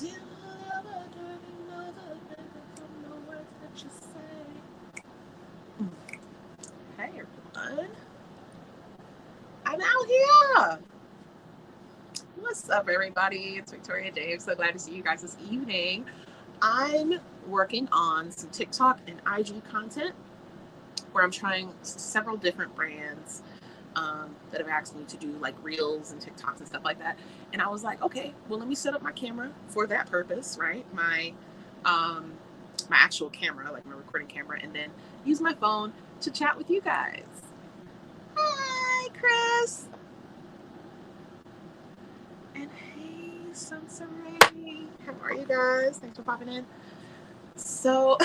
Do you ever know the from the words that you say? Hey everyone, I'm out here. What's up, everybody? It's Victoriajeah. So glad to see you guys this evening. I'm working on some TikTok and IG content where I'm trying several different brands that have asked me to do like reels and TikToks and stuff like that. And I was like, okay, well, let me set up my camera for that purpose, right? My actual camera, like my recording camera, and then use my phone to chat with you guys. Hi, Chris. And hey, Sunsaray. How are you guys? Thanks for popping in. So,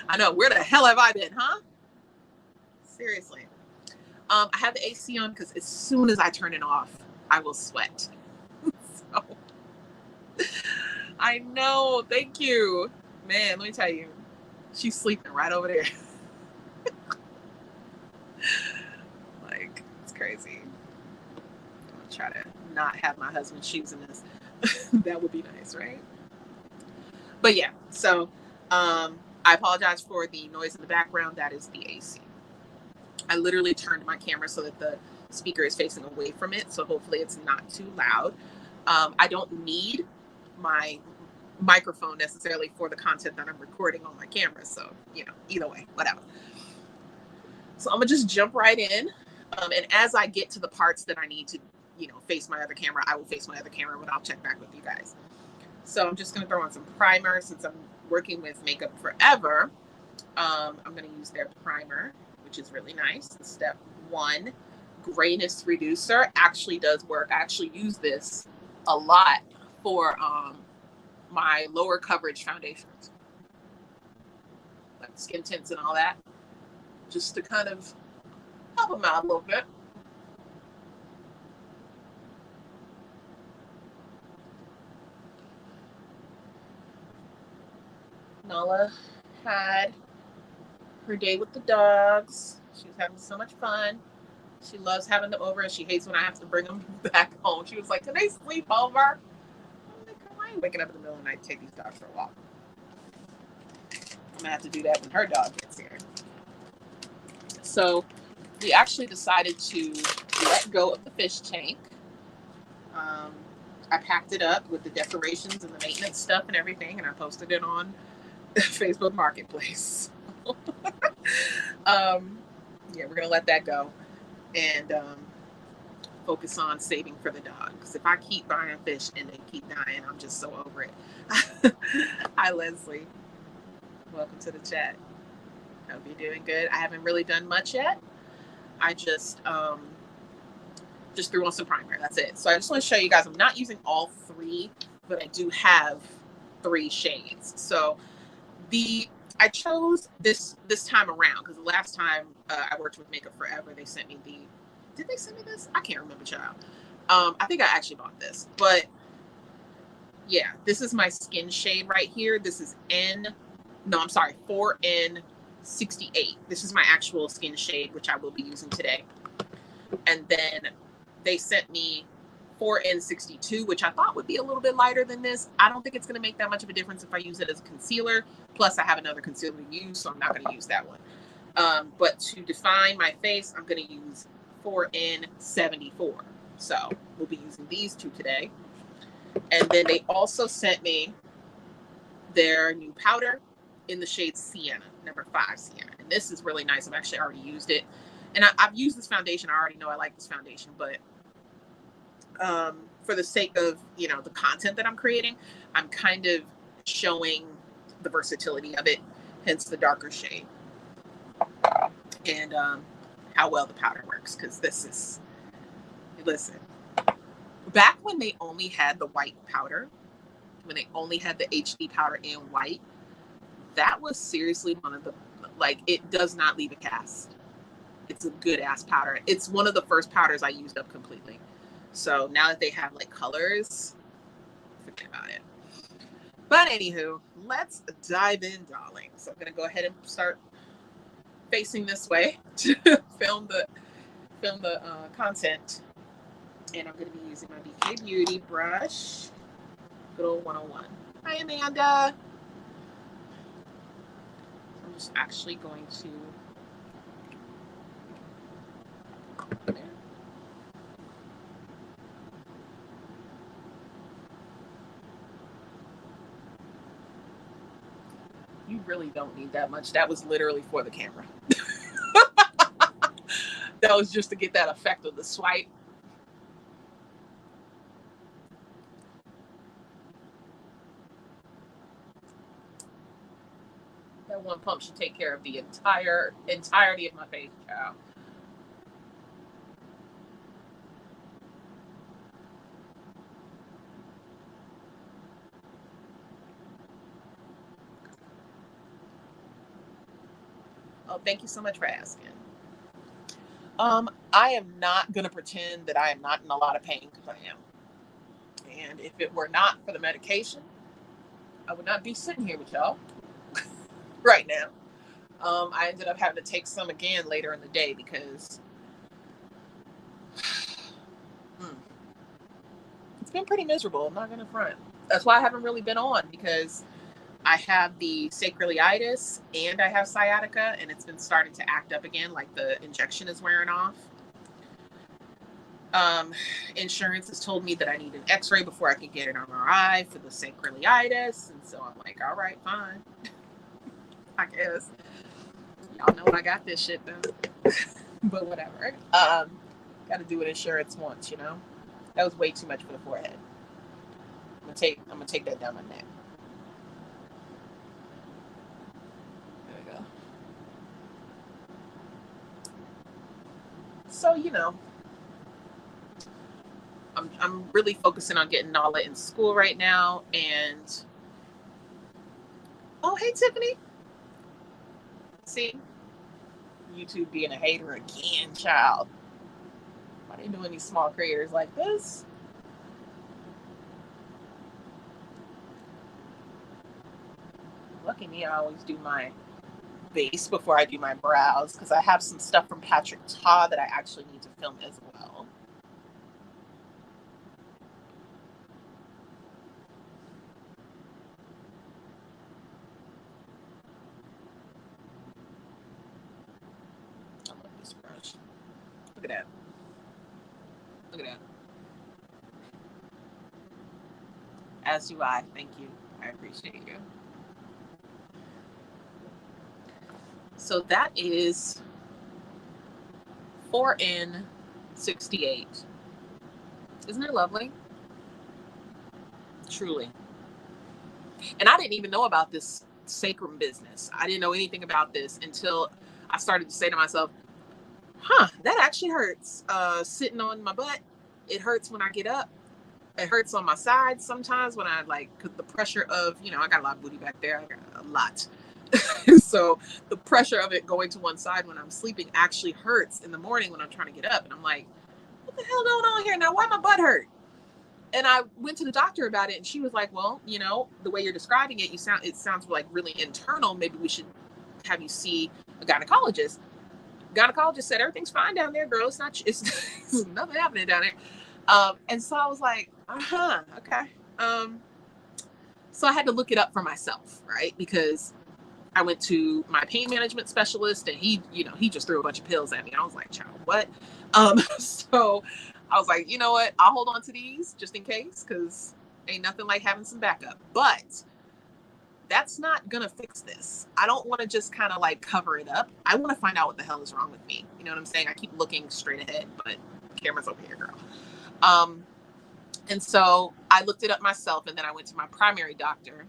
I know, where the hell have I been, huh? Seriously. I have the AC on because as soon as I turn it off, I will sweat. So, I know. Thank you. Man, let me tell you, she's sleeping right over there. Like, it's crazy. I'm gonna try to not have my husband's shoes in this. That would be nice, right? But yeah, so I apologize for the noise in the background. That is the AC. I literally turned my camera so that the speaker is facing away from it, so hopefully it's not too loud. I don't need my microphone necessarily for the content that I'm recording on my camera, so, you know, either way, whatever. So I'm gonna just jump right in, and as I get to the parts that I need to, you know, face my other camera, I will face my other camera, but I'll check back with you guys. So I'm just gonna throw on some primer since I'm working with Makeup Forever. I'm gonna use their primer, which is really nice. Step 1, grayness reducer, actually does work. I actually use this a lot for my lower coverage foundations, like skin tints and all that, just to kind of help them out a little bit. Nala had her day with the dogs. She was having so much fun. She loves having them over, and she hates when I have to bring them back home. She was like, can they sleep over? I'm like, oh, I ain't waking up in the middle of the night to take these dogs for a walk. I'm gonna have to do that when her dog gets here. So we actually decided to let go of the fish tank. I packed it up with the decorations and the maintenance stuff and everything, and I posted it on Facebook Marketplace. Yeah, we're gonna let that go and focus on saving for the dog. Because if I keep buying fish and they keep dying, I'm just so over it. Hi, Leslie. Welcome to the chat. Hope you're doing good. I haven't really done much yet. I just threw on some primer. That's it. So I just want to show you guys, I'm not using all 3, but I do have 3 shades. So I chose this time around because the last time I worked with Makeup Forever, they sent me did they send me this? I can't remember, child. I think I actually bought this, but yeah, this is my skin shade right here. This is 4N68. This is my actual skin shade, which I will be using today. And then they sent me 4N62, which I thought would be a little bit lighter than this. I don't think it's going to make that much of a difference if I use it as a concealer. Plus, I have another concealer to use, so I'm not going to use that one. But to define my face, I'm going to use 4N74. So we'll be using these 2 today. And then they also sent me their new powder in the shade Sienna, number 5 Sienna. And this is really nice. I've actually already used it. And I've used this foundation. I already know I like this foundation, but for the sake of, you know, the content that I'm creating, I'm kind of showing the versatility of it, hence the darker shade, and how well the powder works. Because this is, listen, back when they only had the white powder, when they only had the HD powder in white, that was seriously one of the, like, it does not leave a cast. It's a good ass powder. It's one of the first powders I used up completely. So now that they have like colors, forget about it. But anywho, let's dive in, darling. So I'm gonna go ahead and start facing this way to film the content. And I'm gonna be using my BK Beauty brush. Good old 101. Hi, Amanda. I'm just actually going to. You really don't need that much. That was literally for the camera. That was just to get that effect of the swipe. That one pump should take care of the entirety of my face, child. Oh, thank you so much for asking. I am not going to pretend that I am not in a lot of pain, because I am. And if it were not for the medication, I would not be sitting here with y'all right now. I ended up having to take some again later in the day because it's been pretty miserable. I'm not going to front. That's why I haven't really been on, because I have the sacroiliitis and I have sciatica, and it's been starting to act up again, like the injection is wearing off. Insurance has told me that I need an x-ray before I can get an MRI for the sacroiliitis, and so I'm like, all right, fine. I guess. Y'all know I got this shit though. But whatever. Gotta do what insurance wants, you know? That was way too much for the forehead. I'm gonna take that down my neck. There we go. So, you know, I'm really focusing on getting Nala in school right now, and oh, hey Tiffany. See, YouTube being a hater again, child. Why are they doing these small creators like this? Lucky me, I always do my base before I do my brows, because I have some stuff from Patrick Ta that I actually need to film as well. I love this brush. Look at that. Look at that. As do I. Thank you. I appreciate you. So that is 4N68. Isn't it lovely? Truly. And I didn't even know about this sacrum business. I didn't know anything about this until I started to say to myself, that actually hurts. Sitting on my butt, it hurts when I get up. It hurts on my sides sometimes when I cause the pressure of, I got a lot of booty back there. I got a lot. So the pressure of it going to one side when I'm sleeping actually hurts in the morning when I'm trying to get up. And I'm like, what the hell going on here now? Why my butt hurt? And I went to the doctor about it, and she was like, well, the way you're describing it, it sounds like really internal. Maybe we should have you see a gynecologist. Gynecologist said, everything's fine down there, girl. It's nothing happening down there. And so I was like, okay. So I had to look it up for myself, right? Because I went to my pain management specialist, and he just threw a bunch of pills at me. I was like, child, what? So I was like, you know what? I'll hold on to these just in case, because ain't nothing like having some backup. But that's not going to fix this. I don't want to just kind of cover it up. I want to find out what the hell is wrong with me. You know what I'm saying? I keep looking straight ahead, but camera's over here, girl. And so I looked it up myself, and then I went to my primary doctor.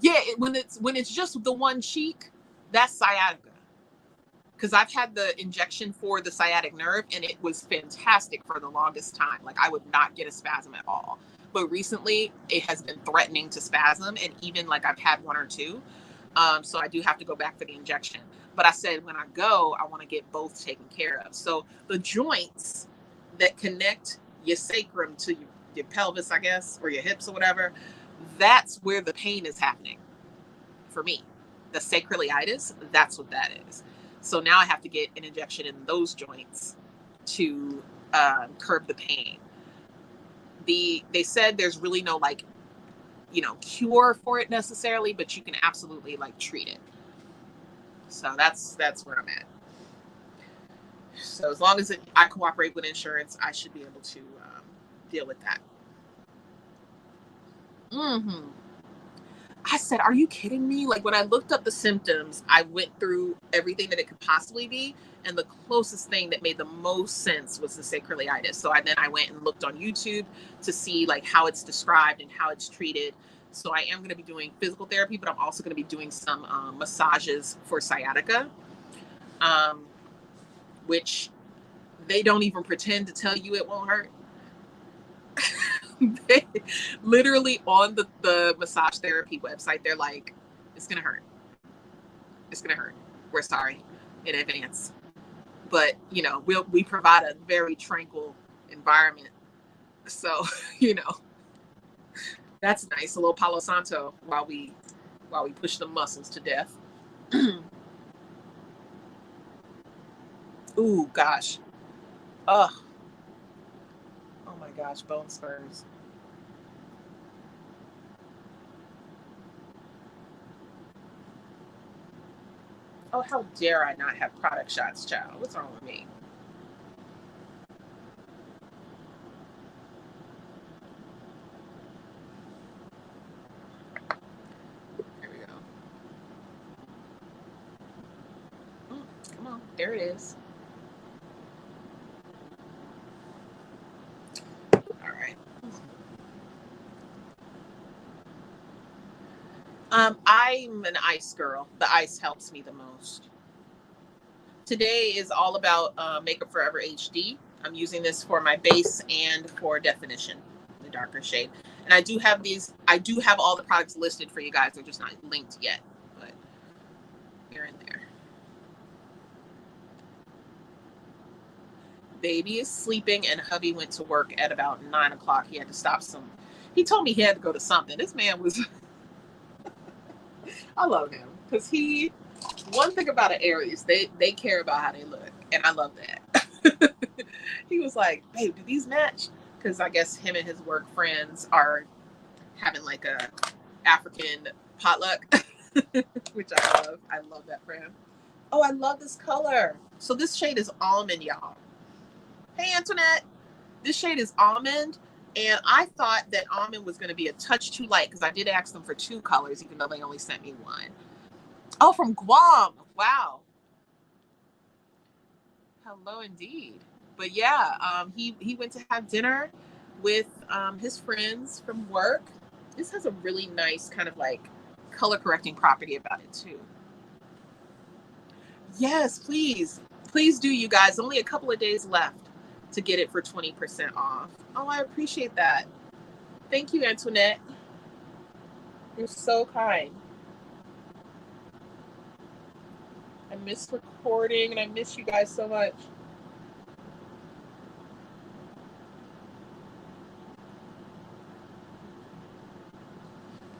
Yeah, when it's just the one cheek, that's sciatica. Because I've had the injection for the sciatic nerve, and it was fantastic for the longest time. I would not get a spasm at all. But recently, it has been threatening to spasm, and even I've had one or two. So I do have to go back for the injection. But I said when I go, I want to get both taken care of. So the joints that connect your sacrum to your pelvis, I guess, or your hips or whatever, that's where the pain is happening for me. The sacroiliitis, that's what that is. So now I have to get an injection in those joints to curb the pain. they said there's really no like, you know, cure for it necessarily, but you can absolutely like treat it. So that's where I'm at. So as long as I cooperate with insurance, I should be able to deal with that. I said, are you kidding me? Like when I looked up the symptoms, I went through everything that it could possibly be. And the closest thing that made the most sense was the sacroiliitis. So then I went and looked on YouTube to see like how it's described and how it's treated. So I am going to be doing physical therapy, but I'm also going to be doing some massages for sciatica, which they don't even pretend to tell you it won't hurt. They literally on the massage therapy website, they're like, it's gonna hurt. It's gonna hurt. We're sorry in advance. But you know, we provide a very tranquil environment. So, you know, that's nice. A little Palo Santo while we push the muscles to death. Ooh, gosh. Ugh. Oh my gosh, bone spurs. Oh, how dare I not have product shots, child? What's wrong with me? There we go. Come on. There it is. All right. I'm an ice girl. The ice helps me the most. Today is all about Makeup Forever HD. I'm using this for my base and for definition, the darker shade. And I do have all the products listed for you guys. They're just not linked yet, but they're in there. Baby is sleeping and hubby went to work at about 9 o'clock. He had to stop he told me he had to go to something. This man was, I love him because one thing about an Aries, they care about how they look. And I love that. He was like, babe, do these match? Because I guess him and his work friends are having like a African potluck, which I love. I love that for him. Oh, I love this color. So this shade is almond, y'all. Hey, Antoinette. This shade is almond. And I thought that almond was going to be a touch too light because I did ask them for 2 colors, even though they only sent me 1. Oh, from Guam. Wow. Hello, indeed. But yeah, he went to have dinner with his friends from work. This has a really nice kind of like color correcting property about it too. Yes, please. Please do, you guys. Only a couple of days left to get it for 20% off. Oh, I appreciate that. Thank you, Antoinette. You're so kind. I miss recording and I miss you guys so much.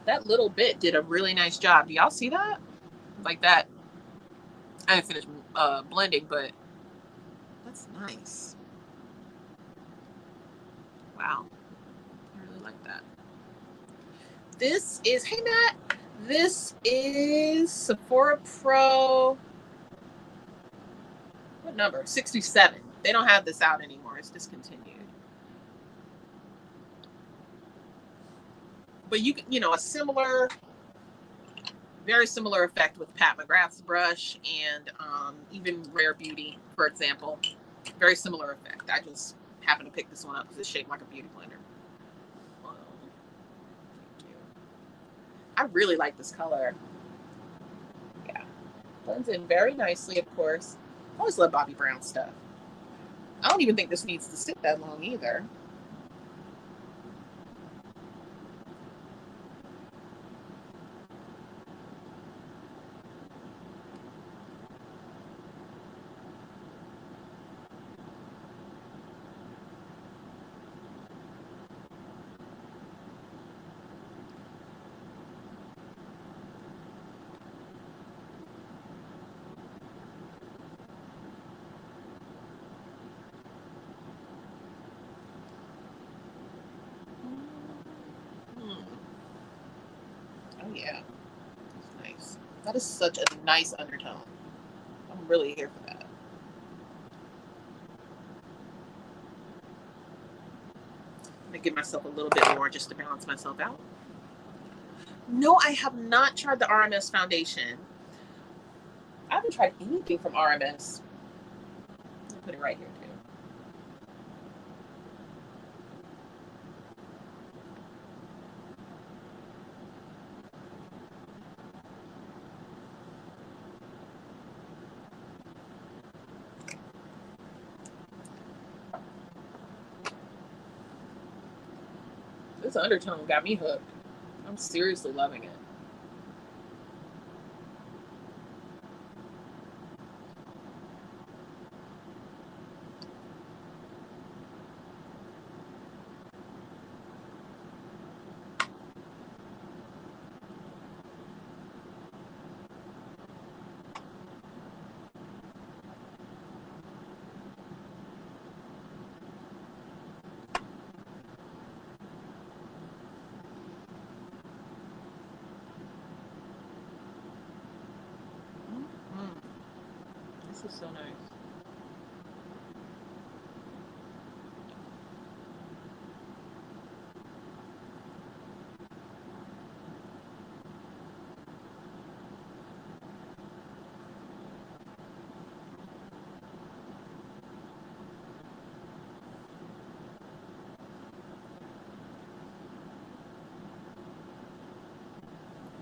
That little bit did a really nice job. Do y'all see that? Like that. I didn't finish blending, but that's nice. Wow. I really like that. This is, hey Matt, this is Sephora Pro, what number? 67. They don't have this out anymore. It's discontinued. But you know, very similar effect with Pat McGrath's brush and even Rare Beauty, for example. Very similar effect. I just happened to pick this one up because it's shaped like a beauty blender. I really like this color. Yeah. Blends in very nicely, of course. I always love Bobbi Brown stuff. I don't even think this needs to sit that long either. Oh yeah, that's nice. That is such a nice undertone. I'm really here for that. I'm gonna give myself a little bit more just to balance myself out. No, I have not tried the RMS foundation. I haven't tried anything from RMS. I'll put it right here too. This undertone got me hooked. I'm seriously loving it. This is so nice.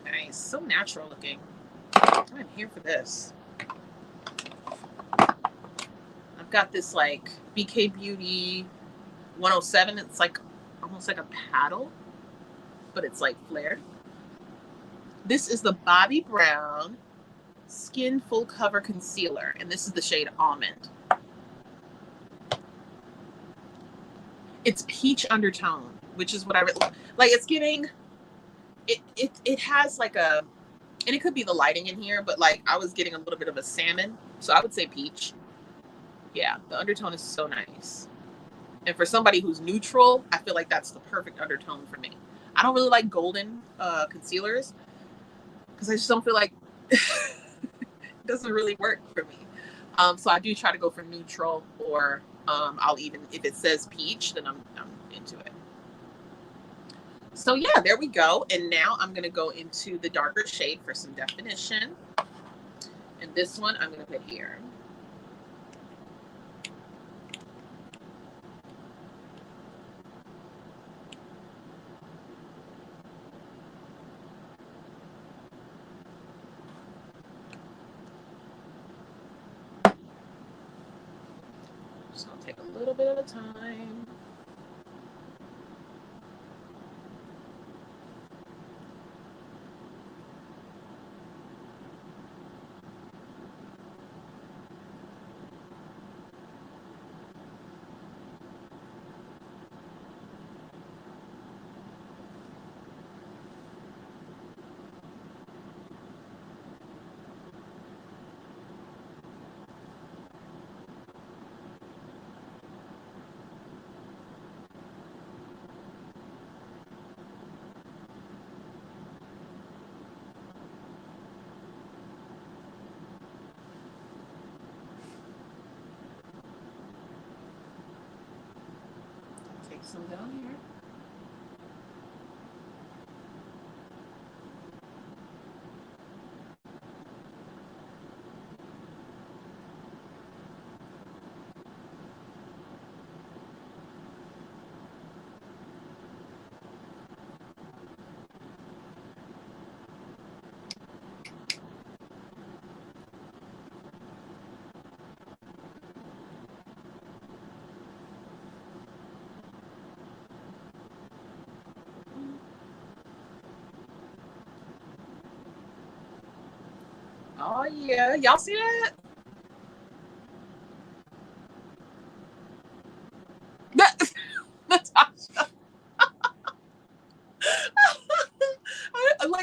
Nice, so natural looking. I'm here for this. I've got this like BK Beauty 107. It's like almost like a paddle, but it's like flared. This is the Bobbi Brown Skin Full Cover Concealer, and this is the shade Almond. It's peach undertone, which is what I really like. It's giving it has like a, and it could be the lighting in here, but like I was getting a little bit of a salmon, so I would say peach. Yeah, the undertone is so nice. And for somebody who's neutral, I feel like that's the perfect undertone for me. I don't really like golden concealers because I just don't feel like it doesn't really work for me. So I do try to go for neutral, or I'll even, if it says peach, then I'm into it. So yeah, there we go. And now I'm going to go into the darker shade for some definition. And this one I'm going to put here. Just going to take a little bit at a time. Take some down here. Oh yeah, y'all see that? Natasha.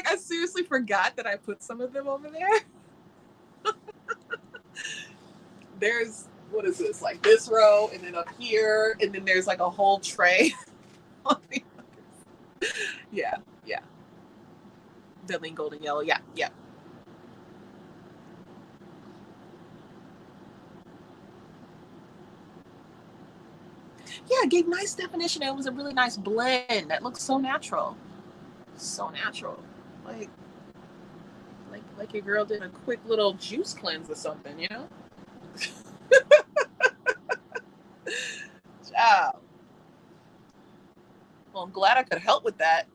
I seriously forgot that I put some of them over there. There's, what is this, like this row, and then up here, and then there's like a whole tray. Yeah, yeah. The lean golden yellow. Yeah, yeah. Yeah, it gave nice definition. It was a really nice blend that looks so natural. So natural. Like your girl did a quick little juice cleanse or something, you know? Ciao. Well, I'm glad I could help with that,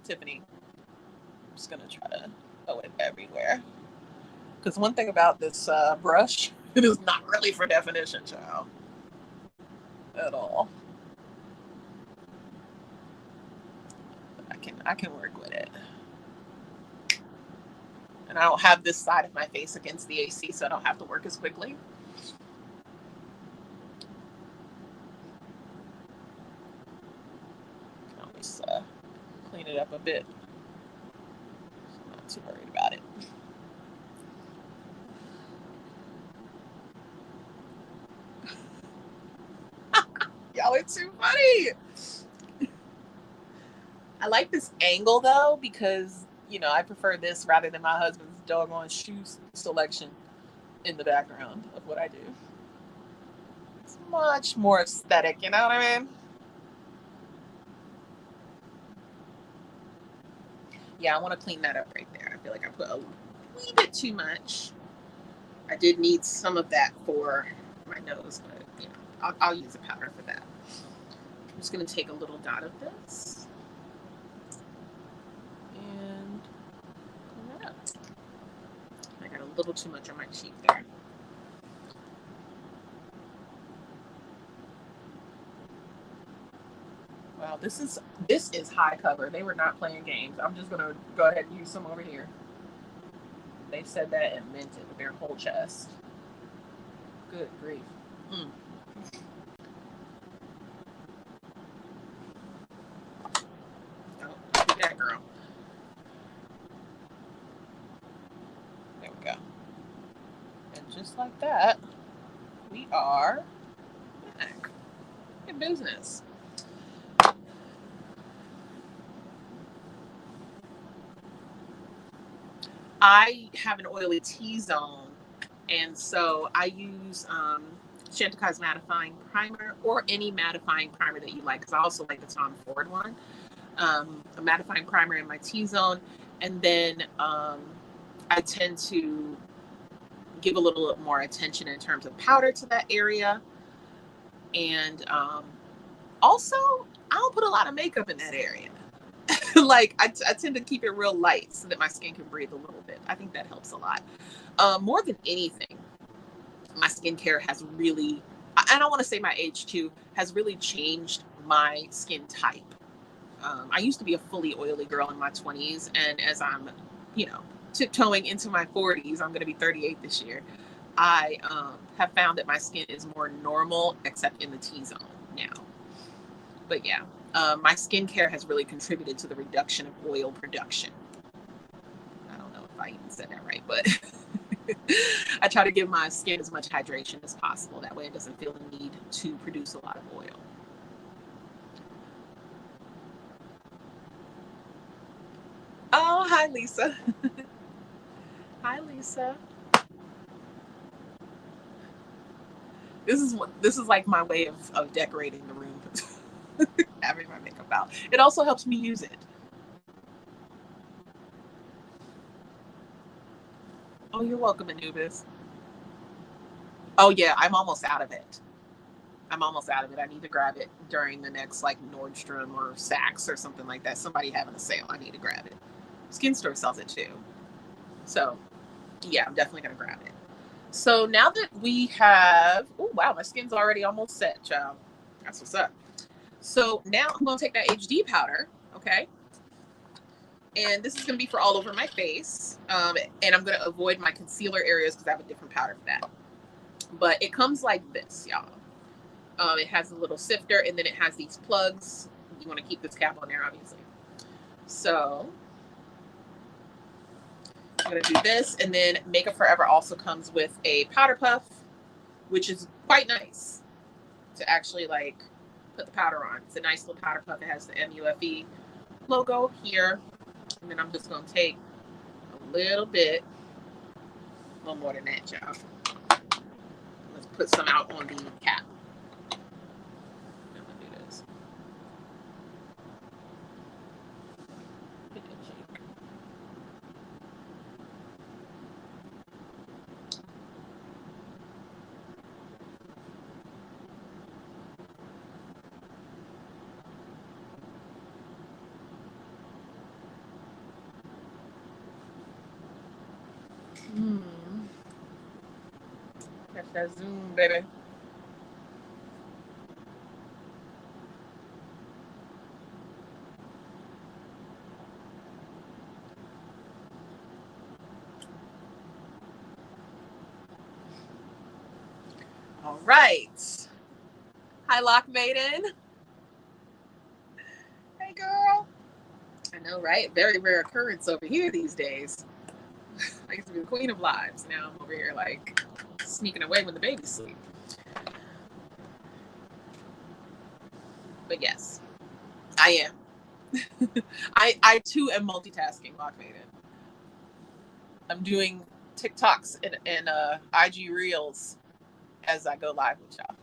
Tiffany. I'm just gonna try to go it everywhere. Because one thing about this brush, it is not really for definition, child. At all. But I can work with it. And I don't have this side of my face against the AC, so I don't have to work as quickly. I'll just clean it up a bit. I'm not too worried about it. Y'all are too funny. I like this angle though, because you know I prefer this rather than my husband's doggone shoe selection in the background of what I do. It's much more aesthetic, you know what I mean? Yeah, I want to clean that up right there. I feel like I put a wee bit too much. I did need some of that for my nose, but you know, I'll use a powder for that. I'm just going to take a little dot of this and clean that up. I got a little too much on my cheek there. Wow, this is high cover. They were not playing games. I'm just gonna go ahead and use some over here. They said that and meant it with their whole chest. Good grief. Mm. Oh, do that, girl. There we go. And just like that, we are back in business. I have an oily T-zone, and so I use Chantecaille's mattifying primer or any mattifying primer that you like, because I also like the Tom Ford one. A mattifying primer in my T-zone, and then I tend to give a little more attention in terms of powder to that area, and also I don't put a lot of makeup in that area. Like I tend to keep it real light so that my skin can breathe a little bit. I think that helps a lot. More than anything, my skincare has really, I don't want to say my age too, has really changed my skin type. I used to be a fully oily girl in my 20s, and as I'm, you know, tiptoeing into my 40s, I'm going to be 38 this year. I have found that my skin is more normal, except in the T-zone now. But yeah, my skincare has really contributed to the reduction of oil production. I don't know if I even said that right, but I try to give my skin as much hydration as possible. That way it doesn't feel the need to produce a lot of oil. Oh, hi, Lisa. Hi, Lisa. This is like my way of decorating the room. Having my makeup out. It also helps me use it. Oh, you're welcome, Anubis. Oh yeah, I'm almost out of it. I'm almost out of it. I need to grab it during the next like Nordstrom or Saks or something like that. Somebody having a sale. I need to grab it. Skin Store sells it too. So yeah, I'm definitely gonna grab it. So now that we have, oh wow, my skin's already almost set, child. That's what's up. So now I'm gonna take that HD powder, okay? And this is gonna be for all over my face. And I'm gonna avoid my concealer areas because I have a different powder for that. But it comes like this, y'all. It has a little sifter, and then it has these plugs. You want to keep this cap on there, obviously. So I'm going to do this, and then Makeup Forever also comes with a powder puff, which is quite nice to actually like put the powder on. It's a nice little powder puff. It has the MUFE logo here. And then I'm just going to take a little bit, a little more than that, y'all. Let's put some out on the cap. I'm going to do this. Catch that zoom, baby. All right. Hi, Lock Maiden. Hey, girl. I know, right? Very rare occurrence over here these days. I used to be the queen of lives. Now I'm over here, like, sneaking away when the babies sleep. But yes, I am. I too am multitasking, Lock Maiden. I'm doing TikToks and IG Reels as I go live with y'all.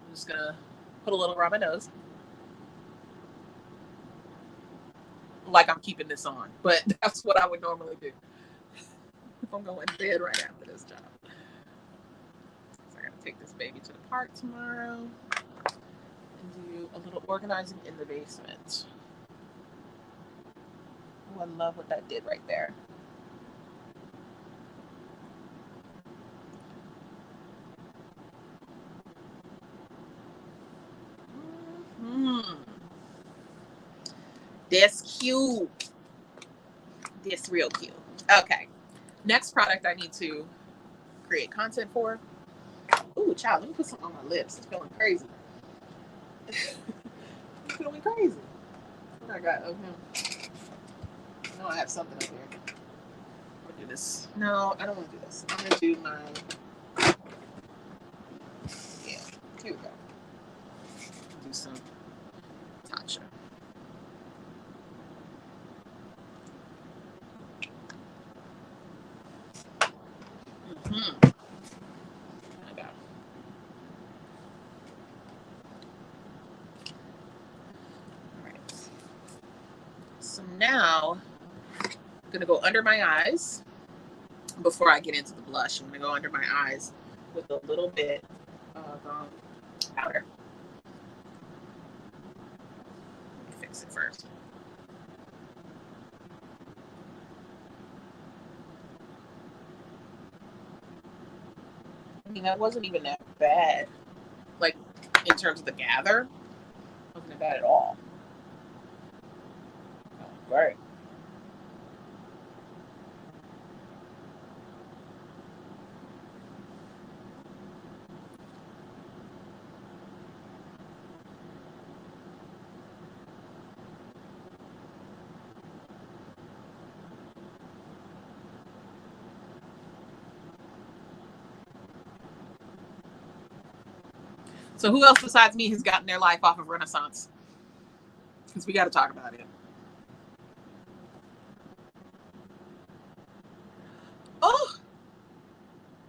I'm just gonna put a little around my nose. Like I'm keeping this on, but that's what I would normally do if I'm going to bed right after this job. So I gotta take this baby to the park tomorrow and do a little organizing in the basement. Oh, I love what that did right there. That's cute. This real cute. Okay. Next product I need to create content for. Ooh, child, let me put something on my lips. It's feeling crazy. It's feeling crazy. What I got? Okay. No, I have something up here. I'll do this. No, I don't want to do this. I'm going to do my... Yeah, here we go. Do some Tatcha. So now I'm going to go under my eyes before I get into the blush. I'm going to go under my eyes with a little bit of powder. Let me fix it first. I mean, that wasn't even that bad. Like, in terms of the gather, it wasn't bad at all. Oh, right. So who else besides me has gotten their life off of Renaissance? Because we got to talk about it. Oh,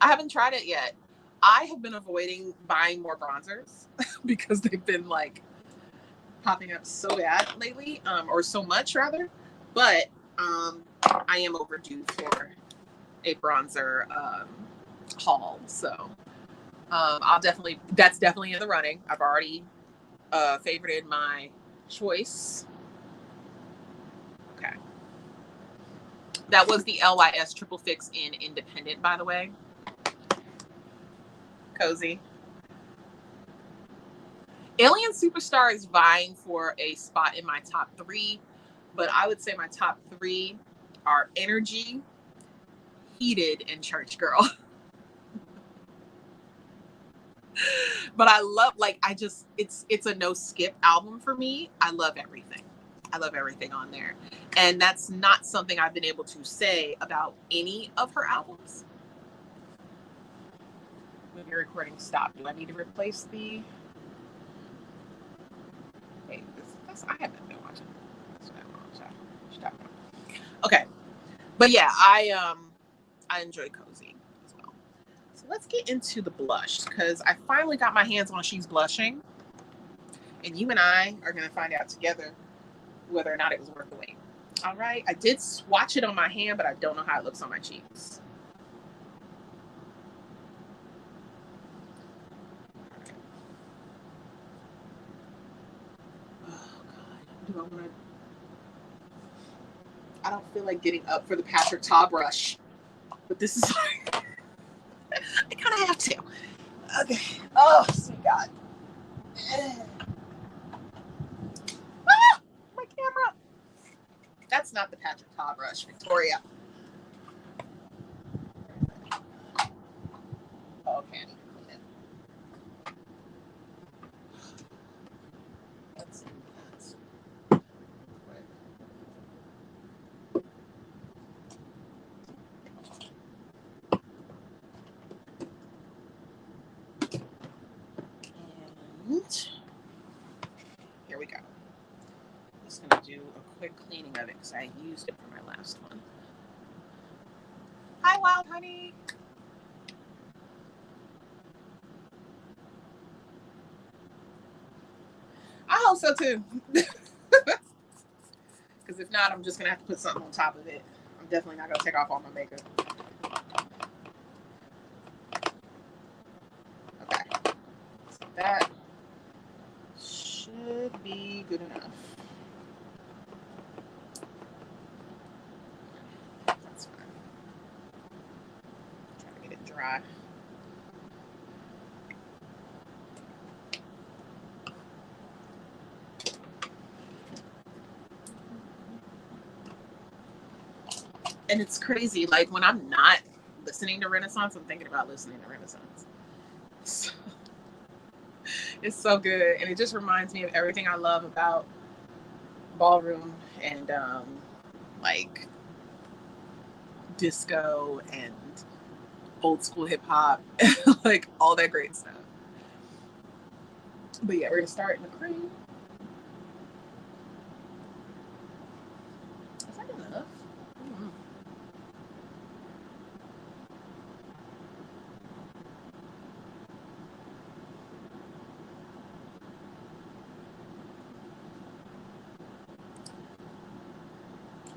I haven't tried it yet. I have been avoiding buying more bronzers because they've been like popping up so bad lately, or so much rather. But I am overdue for a bronzer haul. So that's definitely in the running. I've already favorited my choice. Okay. That was the LYS Triple Fix in Independent, by the way. Cozy. Alien Superstar is vying for a spot in my top 3, but I would say my top 3 are Energy, Heated, and Church Girl. But I love, like, it's a no skip album for me. I love everything. I love everything on there. And that's not something I've been able to say about any of her albums. Your recording stopped. Do I need to replace the... Wait, I haven't been watching. That's what I want to watch. Okay. But yeah, I enjoy Cozy as well. So let's get into the blush, because I finally got my hands on She's Blushing. And you and I are going to find out together whether or not it was worth the wait. All right. I did swatch it on my hand, but I don't know how it looks on my cheeks. I don't feel like getting up for the Patrick Ta brush, but this is like, I kind of have to. Okay. Oh, sweet God. Ah, my camera. That's not the Patrick Ta brush, Victoria. Okay, I need to clean it. Let's do that. And here we go. I'm just going to do a quick cleaning of it because I used it for my last one. Hi, Wild Honey. I hope so too. Because if not, I'm just going to have to put something on top of it. I'm definitely not going to take off all my makeup. Okay. So that should be good enough. That's fine. Try to get it dry. And it's crazy, like when I'm not listening to Renaissance, I'm thinking about listening to Renaissance. So, it's so good, and it just reminds me of everything I love about ballroom and like disco and old school hip hop, like all that great stuff. But yeah, we're gonna start in the cream. Is that enough? Mm-hmm.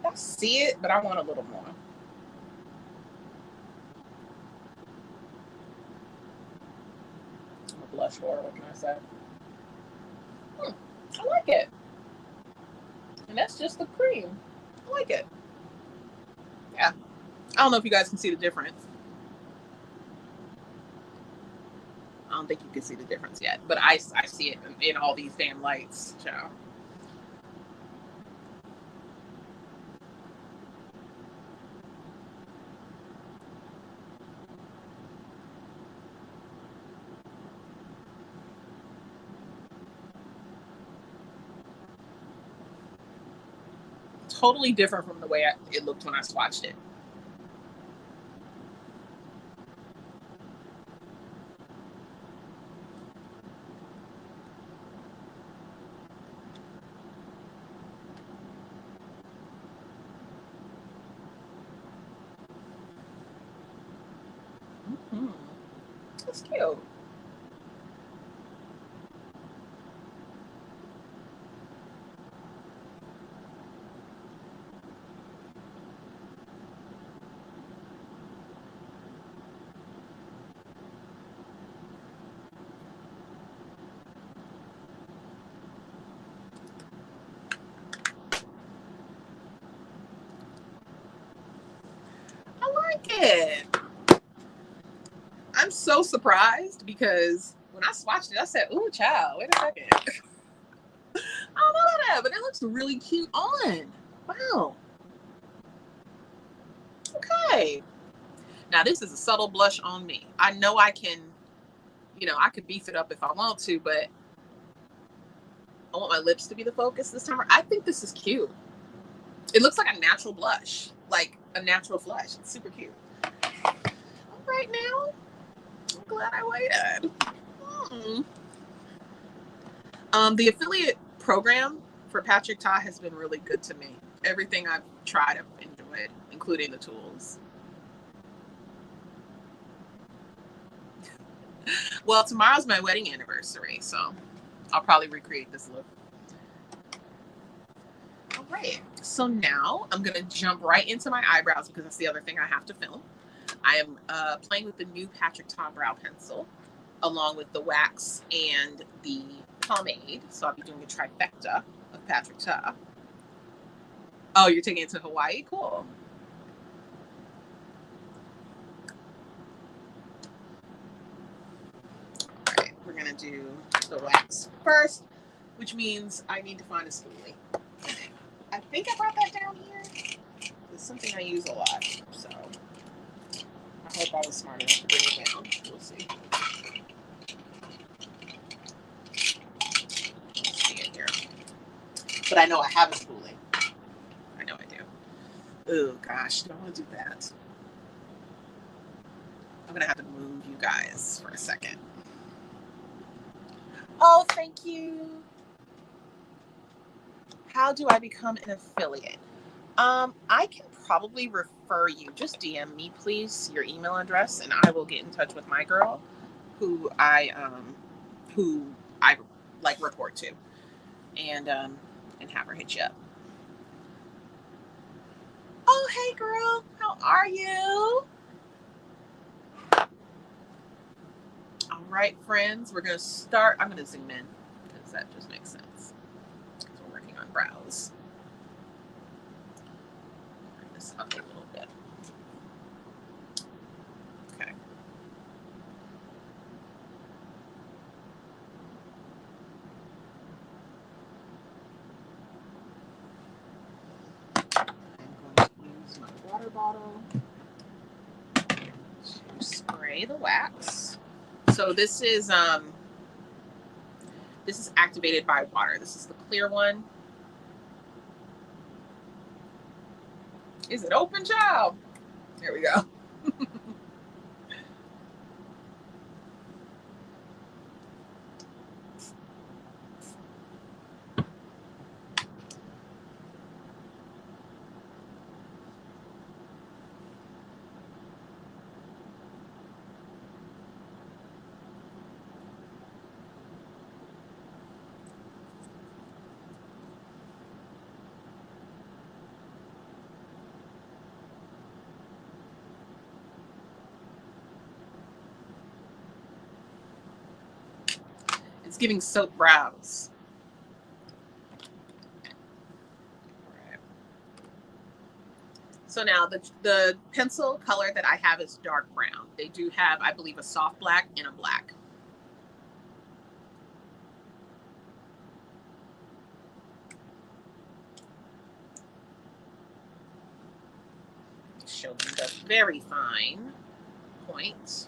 I see it, but I want a little more. I'm a blush for, what can I say? I like it. And that's just the cream. I like it. Yeah. I don't know if you guys can see the difference. I don't think you can see the difference yet, but I see it in all these damn lights, child. Totally different from the way it looked when I swatched it. Mm-hmm. That's cute. I like it. I'm so surprised because when I swatched it, I said, "Ooh, child, wait a second." I don't know that, but it looks really cute on. Wow. Okay. Now this is a subtle blush on me. I know I can, I could beef it up if I want to, but I want my lips to be the focus this time. I think this is cute. It looks like a natural blush, like a natural flush. It's super cute. All right now. glad I waited. The affiliate program for Patrick Ta has been really good to me. Everything I've tried, I've enjoyed, including the tools. Well, tomorrow's my wedding anniversary, so I'll probably recreate this look. All right, so now I'm gonna jump right into my eyebrows because that's the other thing I have to film. I am playing with the new Patrick Ta brow pencil, along with the wax and the pomade. So I'll be doing a trifecta of Patrick Ta. Oh, you're taking it to Hawaii? Cool. All right, we're gonna do the wax first, which means I need to find a spoolie. I think I brought that down here. It's something I use a lot, so I hope I was smart enough to bring it down. We'll see. Let's see it here. But I know I have a spoolie. I know I do. Oh gosh, don't want to do that. I'm gonna have to move you guys for a second. Oh, thank you. How do I become an affiliate? I can probably refer you. Just DM me, please, your email address, and I will get in touch with my girl, who I like report to, and have her hit you up. Oh, hey, girl, how are you? All right, friends, we're gonna start. I'm gonna zoom in because that just makes sense. Because we're working on brows. Bring this up a little bit. Okay. I'm going to use my water bottle to spray the wax. So this is activated by water. This is the clear one. Is it open, child? There we go. It's giving soap brows. Right. So now the pencil color that I have is dark brown. They do have, I believe, a soft black and a black. Show them the very fine point.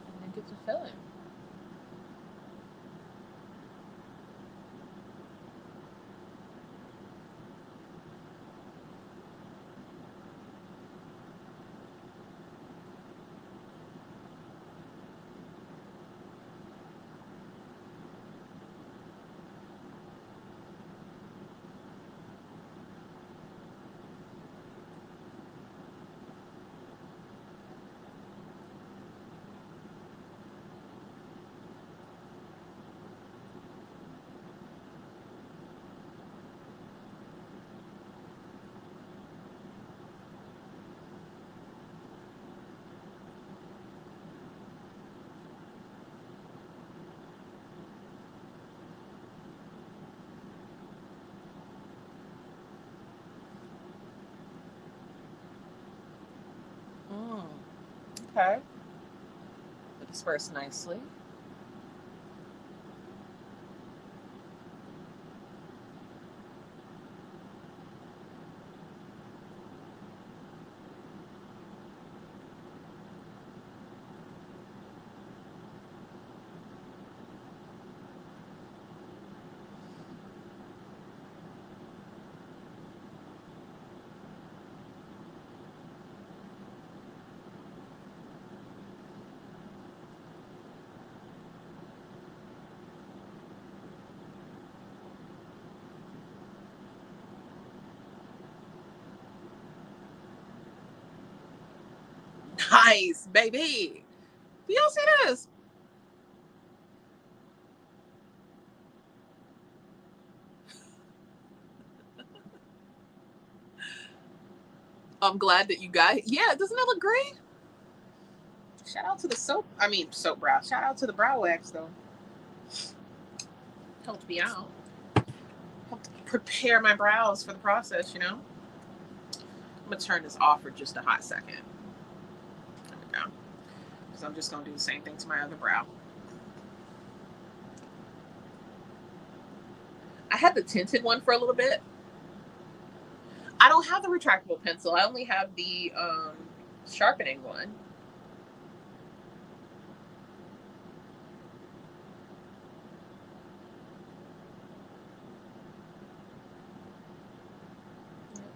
And then get to filling. Okay. Disperse nicely. Nice, baby. Do y'all see this? I'm glad that you got it. Yeah, doesn't it look great? Shout out to the soap brow. Shout out to the brow wax, though. Helped me out. Helped prepare my brows for the process, you know? I'm going to turn this off for just a hot second. There we go. Because I'm just going to do the same thing to my other brow. I had the tinted one for a little bit. I don't have the retractable pencil. I only have the sharpening one.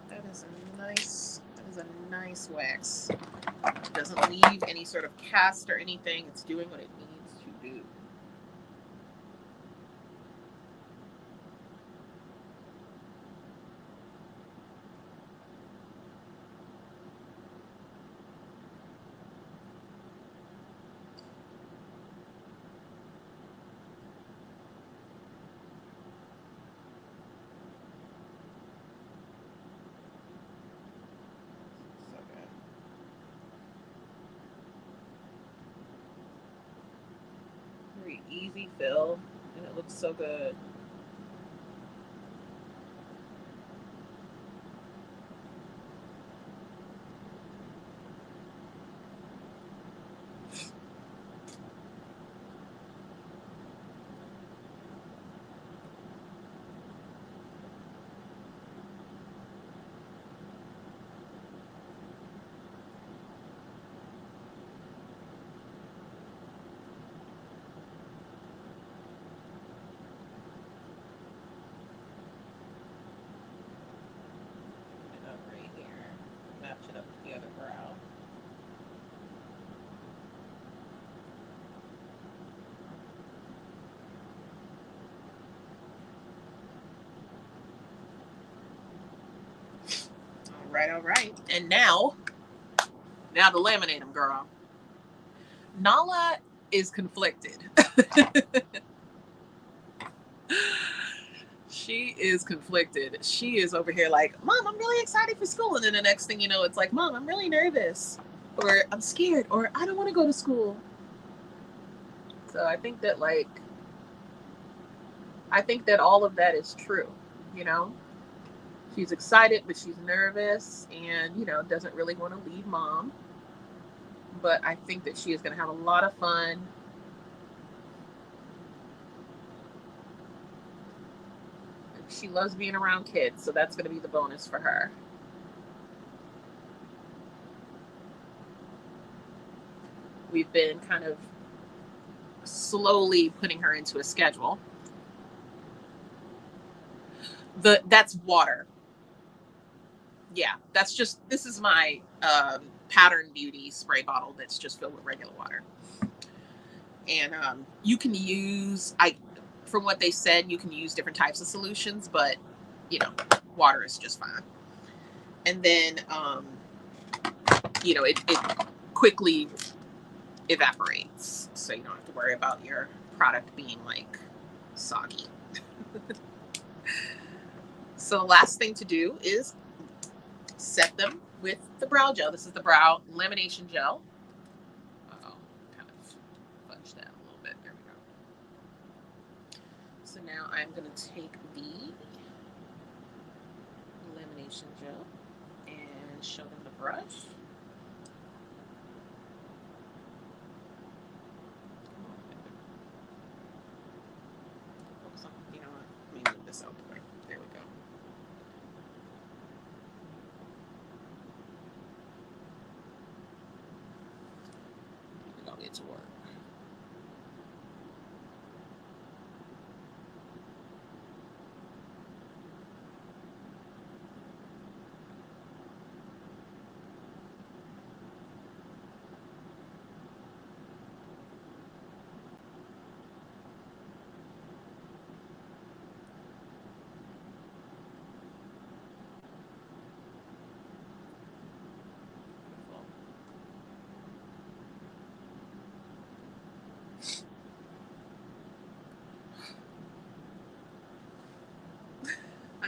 That is a nice wax. It doesn't leave any sort of cast or anything. It's doing what it needs to do. Easy fill, and it looks so good. It up to the other brow. All right. And now to laminate them, girl. Nala is conflicted. She is conflicted. She is over here like, Mom, I'm really excited for school. And then the next thing you know, it's like, Mom, I'm really nervous. Or I'm scared. Or I don't want to go to school. So I think that all of that is true, you know? She's excited, but she's nervous and, you know, doesn't really want to leave Mom. But I think that she is going to have a lot of fun. She loves being around kids, so that's going to be the bonus for her. We've been kind of slowly putting her into a schedule. That's water. Yeah, this is my Pattern Beauty spray bottle that's just filled with regular water. And you can use, from what they said, you can use different types of solutions, but, you know, water is just fine. And then, you know, it quickly evaporates, so you don't have to worry about your product being, like, soggy. So the last thing to do is set them with the brow gel. This is the brow lamination gel. Uh-oh, kind of fudge that a little bit. There we go. So now I'm going to take the lamination gel and show them the brush. You know what? Let me move this out the way. There we go. We're going to get to work.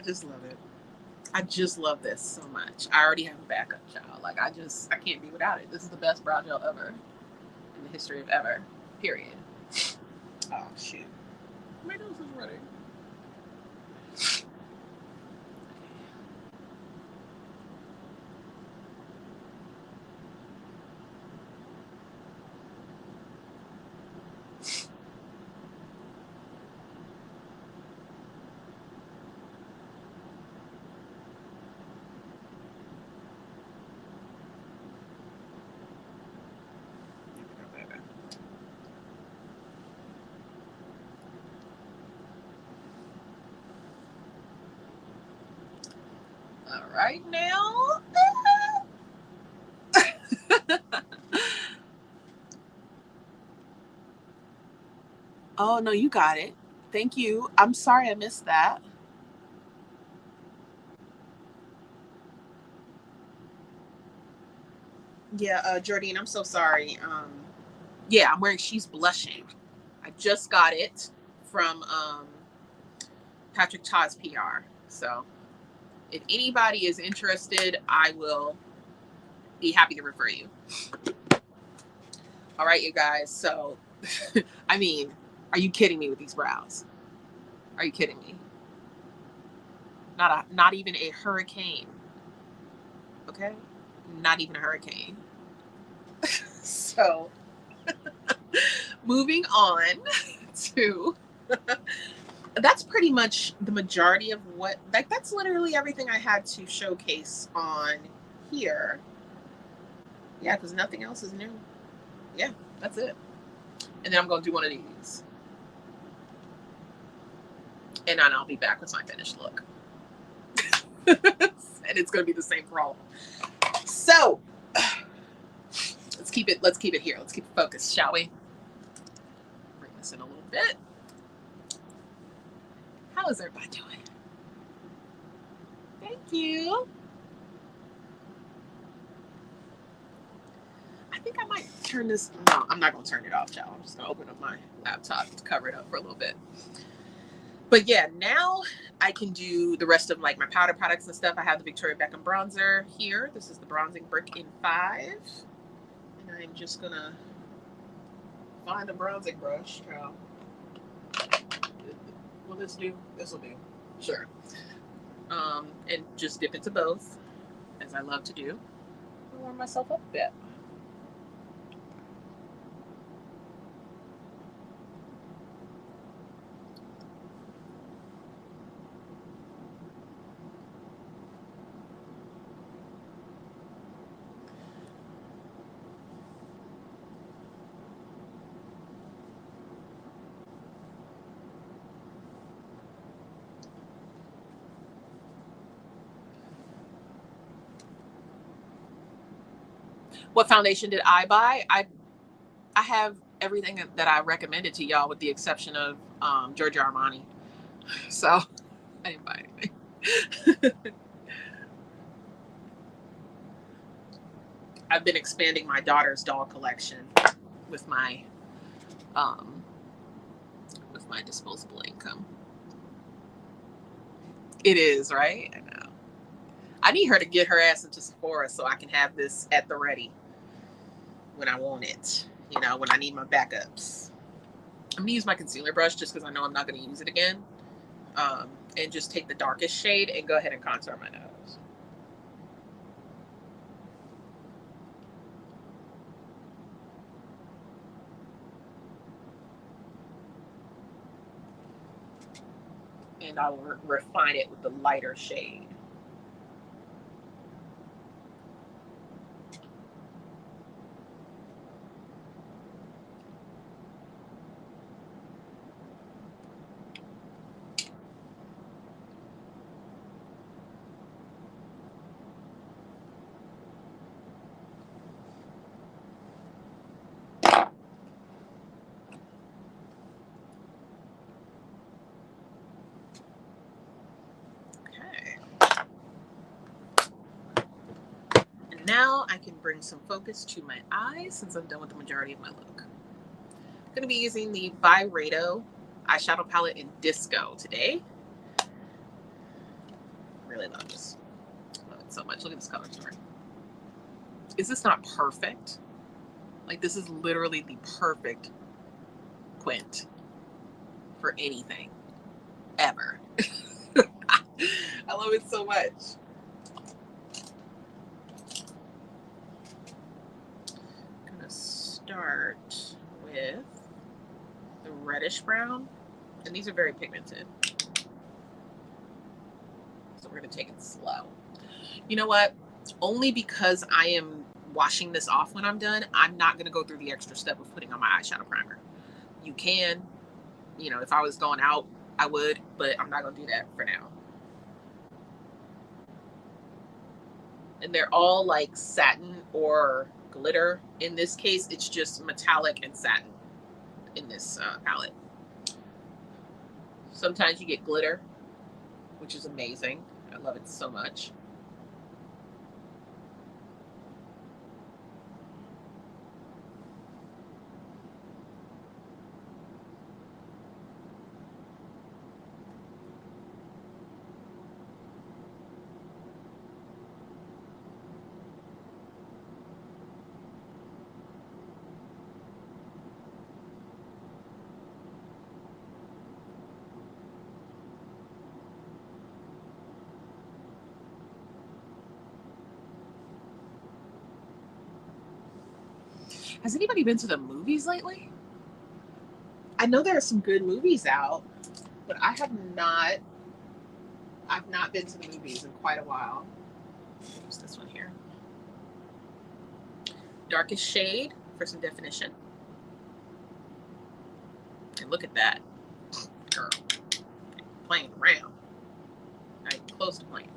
just love it. I just love this so much. I already have a backup, child. Like, I can't be without it. This is the best brow gel ever in the history of ever. Period. Oh, shoot. My nose is running. All right, now. Oh, no, you got it. Thank you. I'm sorry I missed that. Yeah, Jordine, I'm so sorry. Yeah, I'm wearing She's Blushing. I just got it from Patrick Ta's PR. So if anybody is interested, I will be happy to refer you. All right, you guys. So, I mean, are you kidding me with these brows? Are you kidding me? Not even a hurricane. Okay? Not even a hurricane. So, moving on to that's pretty much the majority of what, like, that's literally everything I had to showcase on here. Yeah, because nothing else is new. Yeah, that's it. And then I'm going to do one of these. And then I'll be back with my finished look. And it's going to be the same for all of them. So, let's keep it here. Let's keep it focused, shall we? Bring this in a little bit. How is everybody doing? Thank you. I think I might turn this. No, I'm not going to turn it off, y'all. I'm just going to open up my laptop to cover it up for a little bit. But yeah, now I can do the rest of like my powder products and stuff. I have the Victoria Beckham bronzer here. This is the Bronzing Brick in 5. And I'm just going to find a bronzing brush. Will this do? This will do. Sure. And just dip into both, as I love to do. I'll warm myself up a bit. What foundation did I buy? I have everything that I recommended to y'all with the exception of Giorgio Armani. So I didn't buy anything. I've been expanding my daughter's doll collection with my disposable income. It is, right? I know. I need her to get her ass into Sephora so I can have this at the ready when I want it. You know, when I need my backups. I'm gonna use my concealer brush just because I know I'm not gonna use it again. And just take the darkest shade and go ahead and contour my nose. And I will refine it with the lighter shade. Now I can bring some focus to my eyes since I'm done with the majority of my look. I'm going to be using the Byredo eyeshadow palette in Dysco today. really love this. Love it so much. Look at this color story. Is this not perfect? Like, this is literally the perfect quint for anything ever. I love it so much. I'm gonna start with the reddish brown, and these are very pigmented, so we're gonna take it slow. You know what? Only because I am washing this off when I'm done, I'm not gonna go through the extra step of putting on my eyeshadow primer. You can, you know, if I was going out, I would, but I'm not gonna do that for now. And they're all like satin or glitter. In this case, it's just metallic and satin in this palette. Sometimes you get glitter, which is amazing. I love it so much. Has anybody been to the movies lately? I know there are some good movies out, but I have not. I've not been to the movies in quite a while. Use this one here. Darkest shade for some definition. And look at that. Girl. Playing around. Not even close to playing.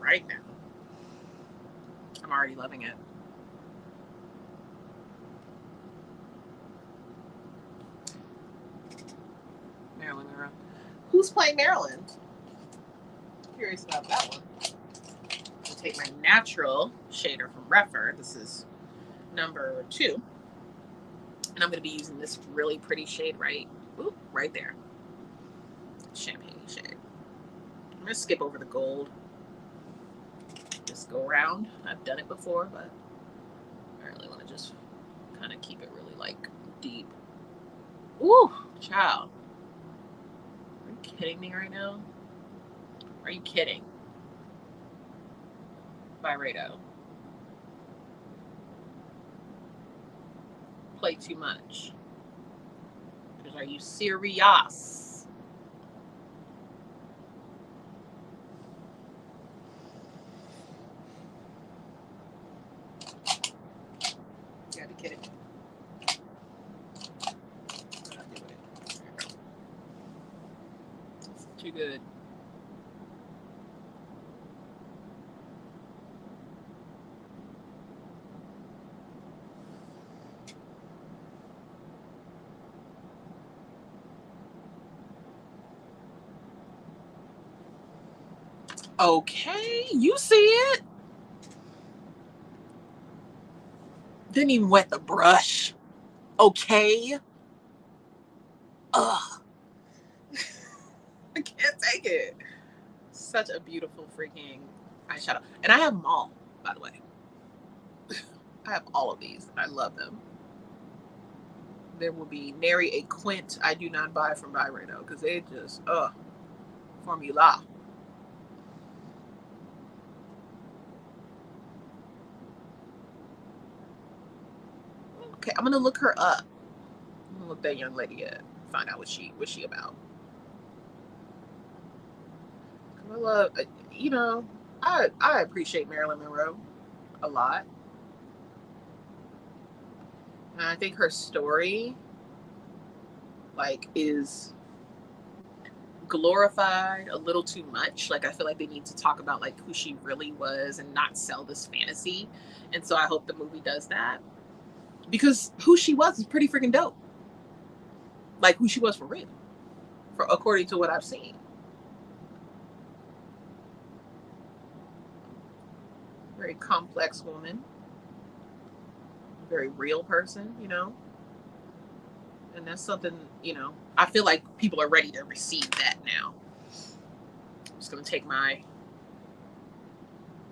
Right now. I'm already loving it. Marilyn Monroe. Who's playing Marilyn? Curious about that one. I'll take my natural shader from Refer. This is number 2. And I'm going to be using this really pretty shade right there. Champagne shade. I'm going to skip over the gold. Just go around. I've done it before, but I really want to just kind of keep it really like deep. Ooh, child. Are you kidding me right now? Are you kidding? Byredo. Play too much. Because are you serious? You gotta be kidding me. It's too good. Okay, you see it. Didn't even wet the brush. Okay. Ugh. I can't take it. Such a beautiful freaking eyeshadow. And I have them all, by the way. I have all of these. I love them. There will be nary a quint I do not buy from Byredo because they just, formula. Okay, I'm gonna look her up. I'm gonna look that young lady up. Find out what she about. I love, you know, I appreciate Marilyn Monroe a lot. And I think her story, like, is glorified a little too much. Like, I feel like they need to talk about, like, who she really was and not sell this fantasy. And so I hope the movie does that. Because who she was is pretty freaking dope. Like, who she was for real. According to what I've seen. Very complex woman. Very real person, you know. And that's something, you know, I feel like people are ready to receive that now. I'm just going to take my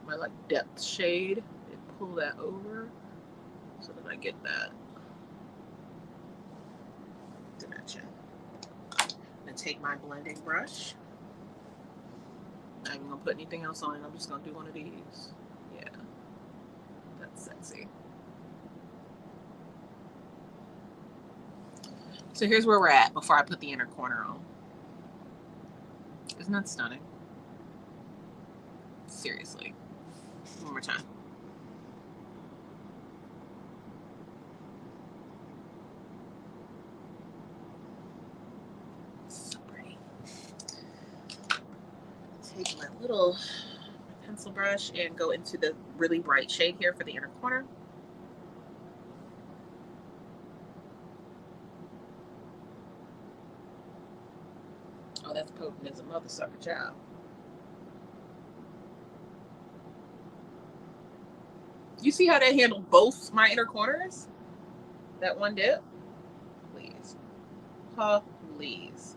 like depth shade and pull that over so that I get that dimension. And take my blending brush. Not even going to put anything else on it. I'm just going to do one of these. Yeah. That's sexy. So here's where we're at before I put the inner corner on. Isn't that stunning? Seriously. One more time. So pretty. Take my little pencil brush and go into the really bright shade here for the inner corner. Oh, that's potent as a mother sucker child. You see how that handled both my inner corners? That one dip? Please. Please.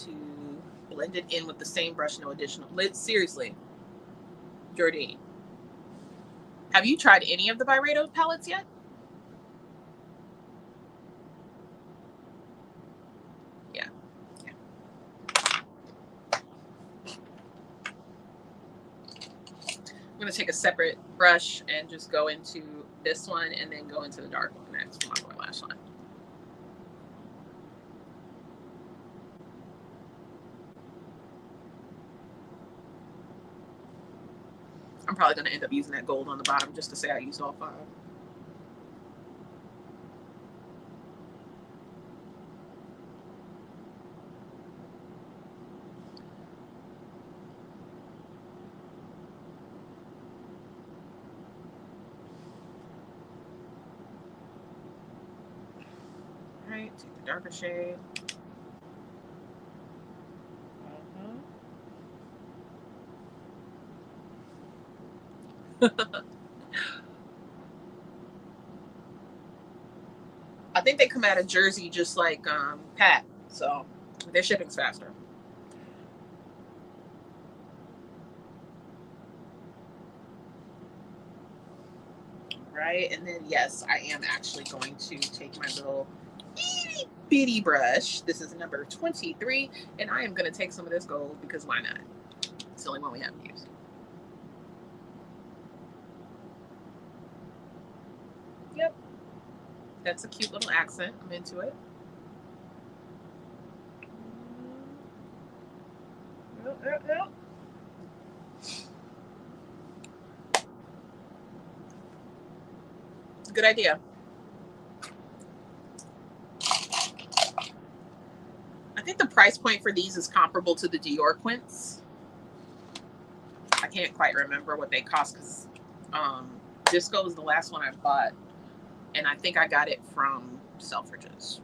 To blend it in with the same brush, no additional. Seriously, Jordy, have you tried any of the Byredo palettes yet? Yeah. I'm going to take a separate brush and just go into this one and then go into the dark one next for my lower lash line. I'm probably going to end up using that gold on the bottom just to say I used all 5. All right, take the darker shade. I think they come out of Jersey just like Pat, so their shipping's faster. Right, and then yes, I am actually going to take my little itty bitty brush. This is number 23, and I am going to take some of this gold because why not? It's the only one we haven't used. Yep, that's a cute little accent. I'm into it. Yep. Good idea. price point for these is comparable to the Dior Quints. I can't quite remember what they cost because Dysco was the last one I bought, and I think I got it from Selfridges.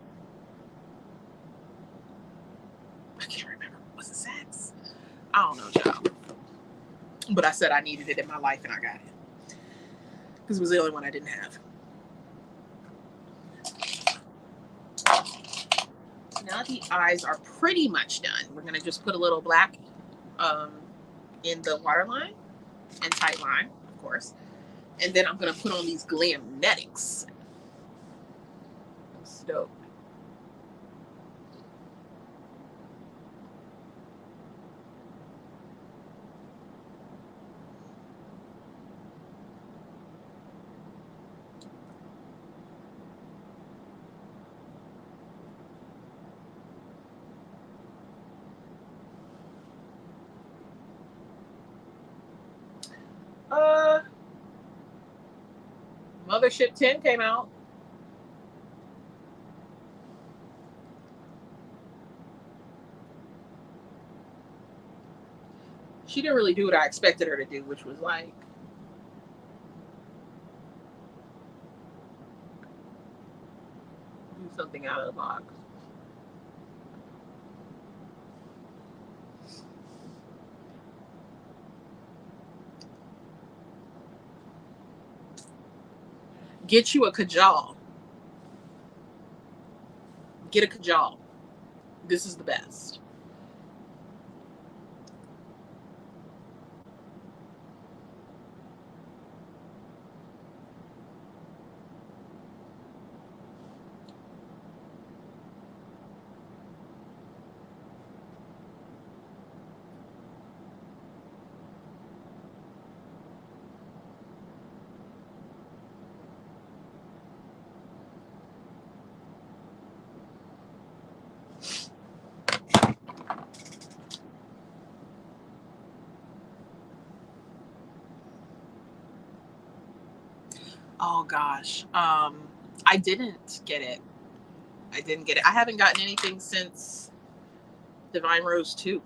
I can't remember. Was it Saks? I don't know, y'all. But I said I needed it in my life, and I got it because it was the only one I didn't have. Now the eyes are pretty much done. We're gonna just put a little black in the waterline and tight line, of course. And then I'm gonna put on these Glamnetics. That's dope. Mothership 10 came out. She didn't really do what I expected her to do, which was like do something out of the box. Get you a kajal. Get a kajal. This is the best. Oh gosh. I didn't get it. I didn't get it. I haven't gotten anything since Divine Rose 2.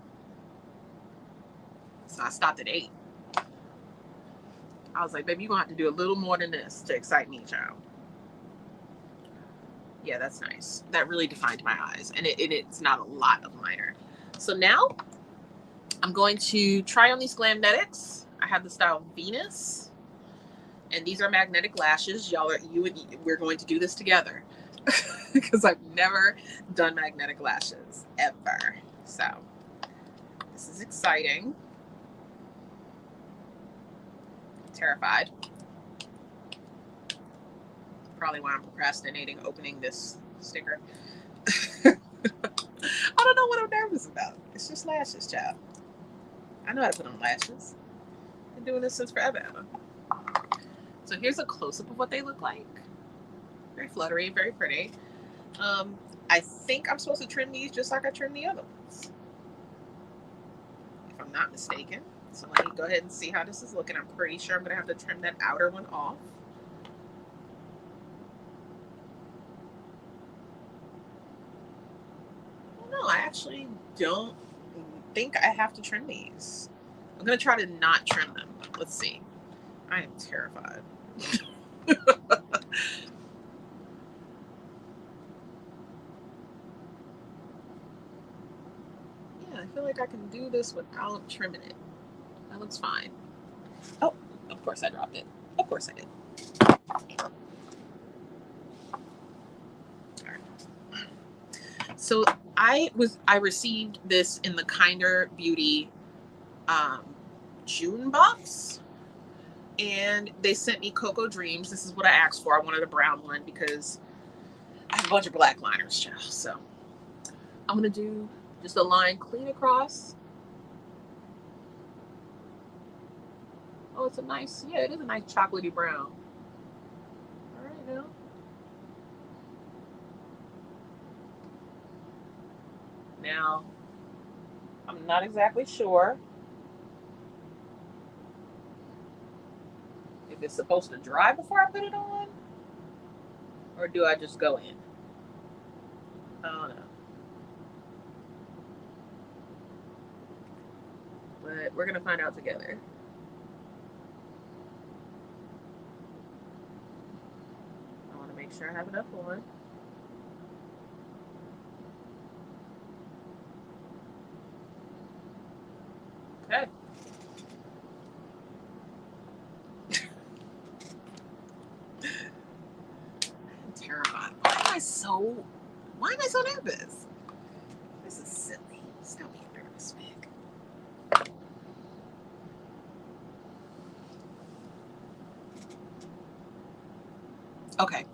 So I stopped at 8. I was like, baby, you're gonna have to do a little more than this to excite me, child. Yeah, that's nice. That really defined my eyes. And it's not a lot of liner. So now I'm going to try on these Glamnetics. I have the style Venus. And these are magnetic lashes. Y'all are, we're going to do this together. Because I've never done magnetic lashes ever. So this is exciting. Terrified. Probably why I'm procrastinating opening this sticker. I don't know what I'm nervous about. It's just lashes, child. I know how to put on lashes. Been doing this since forever. So here's a close-up of what they look like. Very fluttery, very pretty. I think I'm supposed to trim these just like I trimmed the other ones, if I'm not mistaken. So let me go ahead and see how this is looking. I'm pretty sure I'm gonna have to trim that outer one off. No, I actually don't think I have to trim these. I'm gonna try to not trim them. Let's see. I am terrified. Yeah, I feel like I can do this without trimming it. That looks fine. Oh, of course I dropped it. Of course I did. All right. So I received this in the Kinder Beauty June box, and they sent me Cocoa Dreams. This is what I asked for. I wanted a brown one because I have a bunch of black liners, child. So I'm gonna do just a line clean across. Oh, it's a nice, yeah, it is a nice chocolatey brown. All right, now. Now, I'm not exactly sure if it's supposed to dry before I put it on, or do I just go in? I don't know. but we're gonna find out together. I want to make sure I have enough on. Okay. I'm terrified. Why am I so nervous? This is silly. Stop being nervous, Vic. Okay.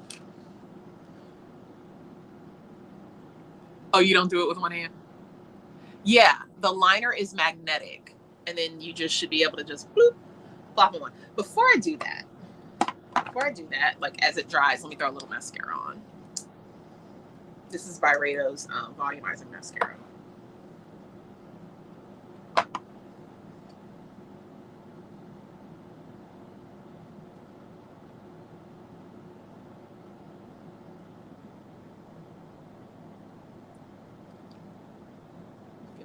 Oh, you don't do it with one hand? Yeah, the liner is magnetic, and then you just should be able to just bloop, flop on. Before I do that, like as it dries, let me throw a little mascara on. This is Byredo's volumizing mascara. Give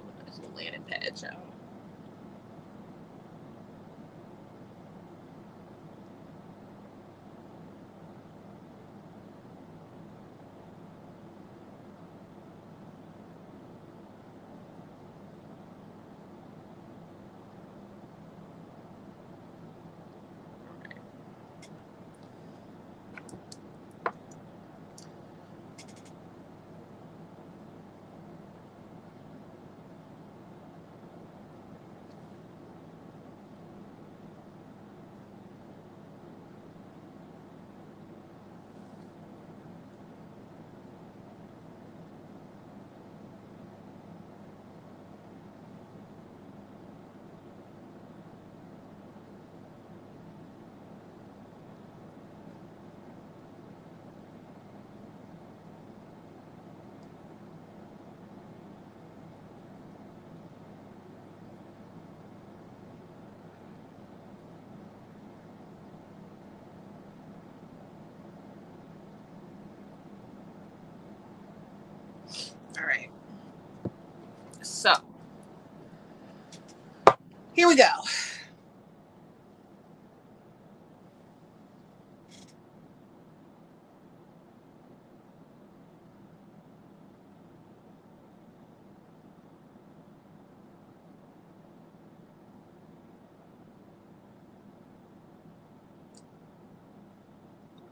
a nice little landing pad, y'all. All right. So here we go.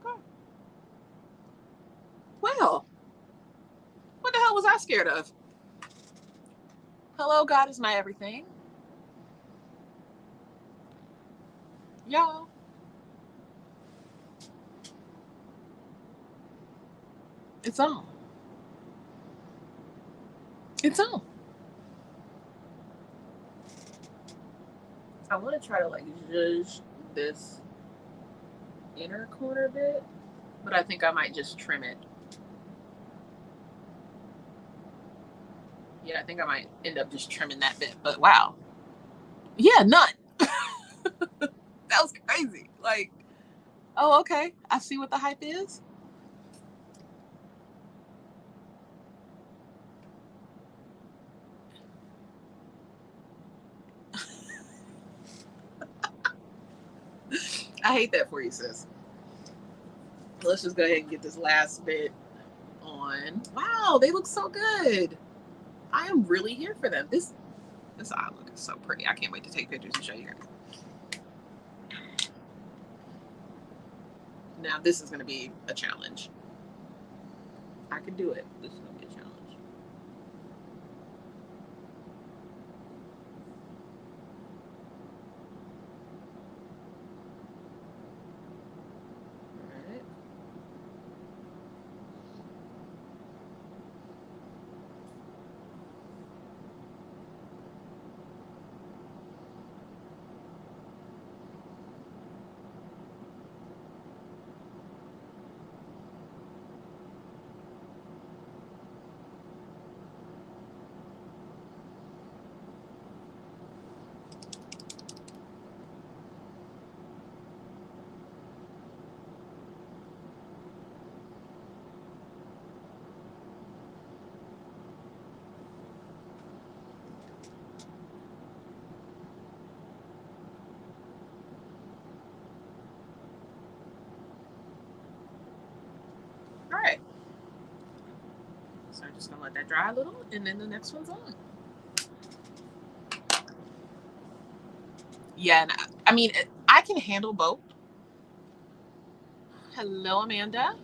Okay. Well, what the hell was I scared of? Hello, God is my everything. Y'all. It's on. It's on. I want to try to like zhuzh this inner corner bit, but I think I might just trim it. Yeah, I think I might end up just trimming that bit, but wow. Yeah, none. That was crazy. Like, oh, okay. I see what the hype is. I hate that for you, sis. Let's just go ahead and get this last bit on. Wow, they look so good. I am really here for them. This eye look is so pretty. I can't wait to take pictures and show you guys. Now this is going to be a challenge. I can do it. This is going to be a challenge. All right. just gonna let that dry a little, and then the next one's on. Yeah, and I mean, I can handle both. Hello, Amanda.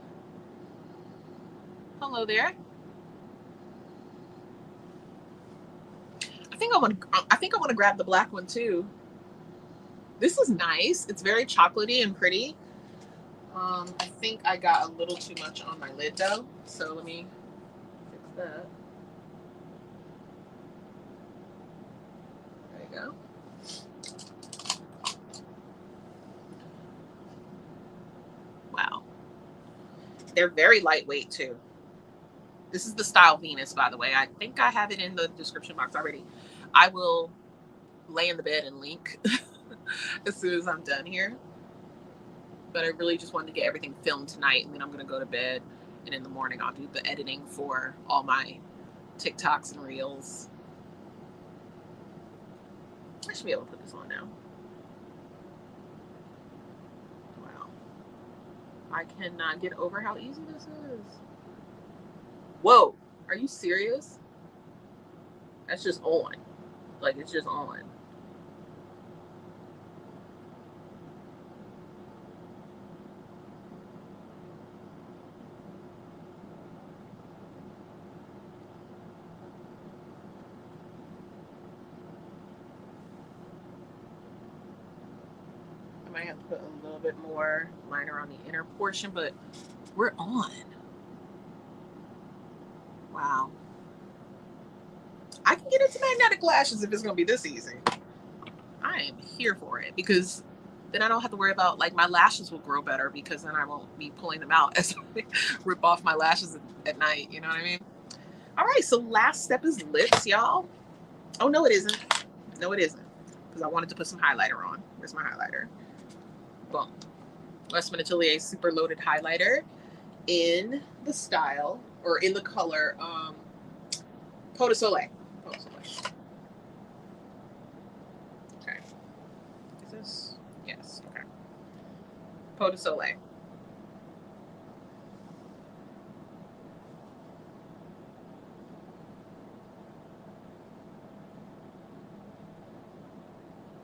Hello there. I think I want to grab the black one too. This is nice. It's very chocolatey and pretty. I think I got a little too much on my lid though, so let me fix that. There you go. Wow. They're very lightweight too. This is the style Venus, by the way. I think I have it in the description box already. I will lay in the bed and link as soon as I'm done here. But I really just wanted to get everything filmed tonight, and then I'm going to go to bed, and in the morning I'll do the editing for all my TikToks and Reels. I should be able to put this on now. Wow. I cannot get over how easy this is. Whoa, are you serious? That's just on. Like, it's just on. I might have to put a little bit more liner on the inner portion, but we're on. Wow. I can get into magnetic lashes if it's going to be this easy. I am here for it, because then I don't have to worry about, like, my lashes will grow better, because then I won't be pulling them out as I rip off my lashes at night. You know what I mean? All right, so last step is lips, y'all. Oh, no, it isn't. No, it isn't. Because I wanted to put some highlighter on. Where's my highlighter? Boom. Les Atelier Super Loaded Highlighter in the style, or in the color, Peau de Soleil. Peau de Soleil. Okay. Is this? Yes. Okay. Peau de Soleil.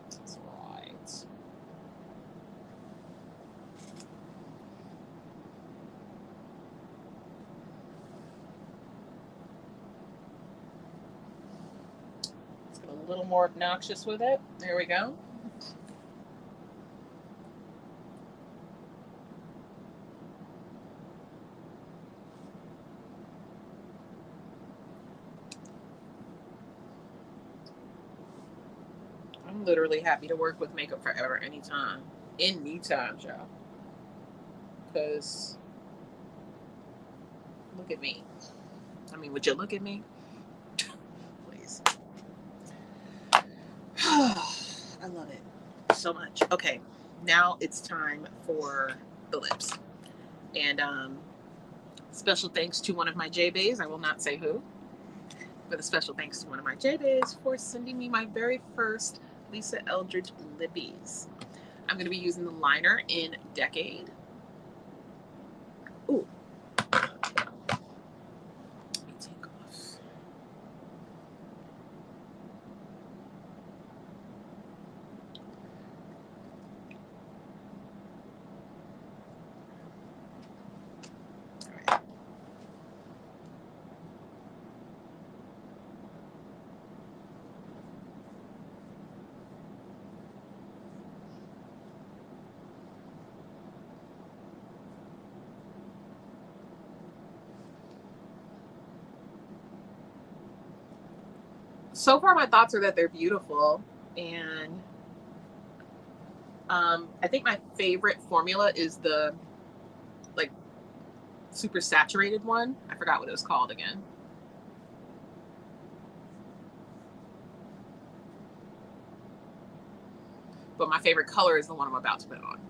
That's right. Let's get a little more obnoxious with it. There we go. I'm literally happy to work with Makeup Forever anytime. Anytime, y'all. Because look at me. I mean, would you look at me? Please. I love it so much. Okay, now it's time for the lips. And special thanks to one of my J-Bays. I will not say who. But a special thanks to one of my J-Bays for sending me my very first Lisa Eldridge lippies. I'm going to be using the liner in Decade. Ooh. Let me take off. All right. So far, my thoughts are that they're beautiful, and I think my favorite formula is the, like, super saturated one. I forgot what it was called again. But my favorite color is the one I'm about to put on.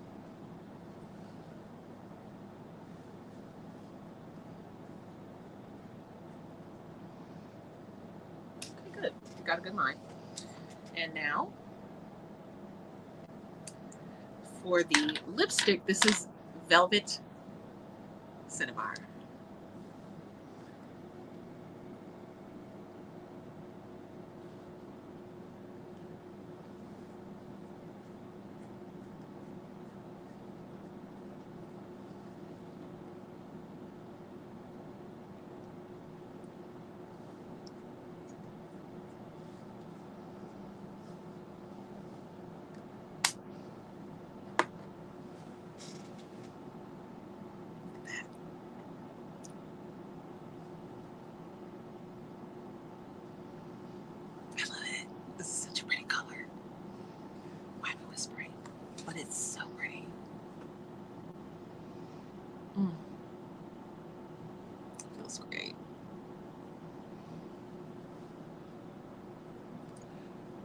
Okay, good. You got a good line. And now, for the lipstick, this is Velvet Cinnabar.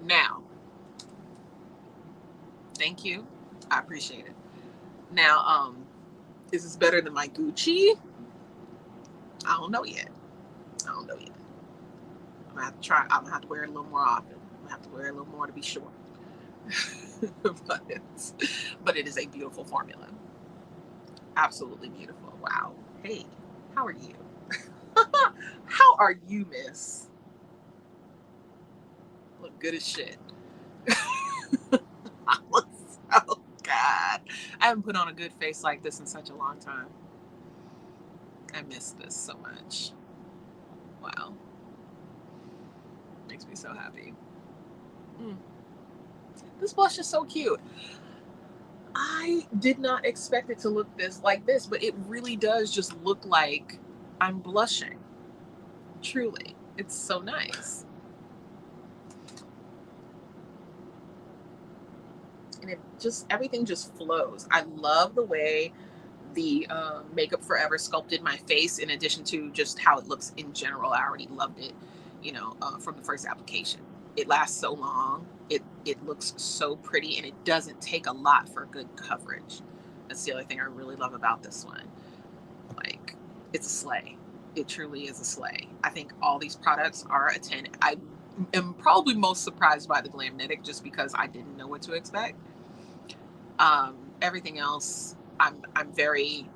Now, thank you. I appreciate it. Now, is this better than my Gucci? I don't know yet. I don't know yet. I'm gonna have to try. I'm gonna have to wear it a little more often. I'm gonna have to wear it a little more to be sure. but it is a beautiful formula. Absolutely beautiful. Wow. Hey, how are you? How are you, miss? Look good as shit. I look so God. I haven't put on a good face like this in such a long time. I miss this so much. Wow. Makes me so happy. This blush is so cute. I did not expect it to look like this, but it really does just look like I'm blushing. Truly. It's so nice. And it just, everything just flows. I love the way the Makeup Forever sculpted my face, in addition to just how it looks in general. I already loved it, you know, from the first application. It lasts so long. It looks so pretty, and it doesn't take a lot for good coverage. That's the other thing I really love about this one. Like, it's a slay. It truly is a slay. I think all these products are a 10. I am probably most surprised by the Glamnetic just because I didn't know what to expect. Everything else, I'm very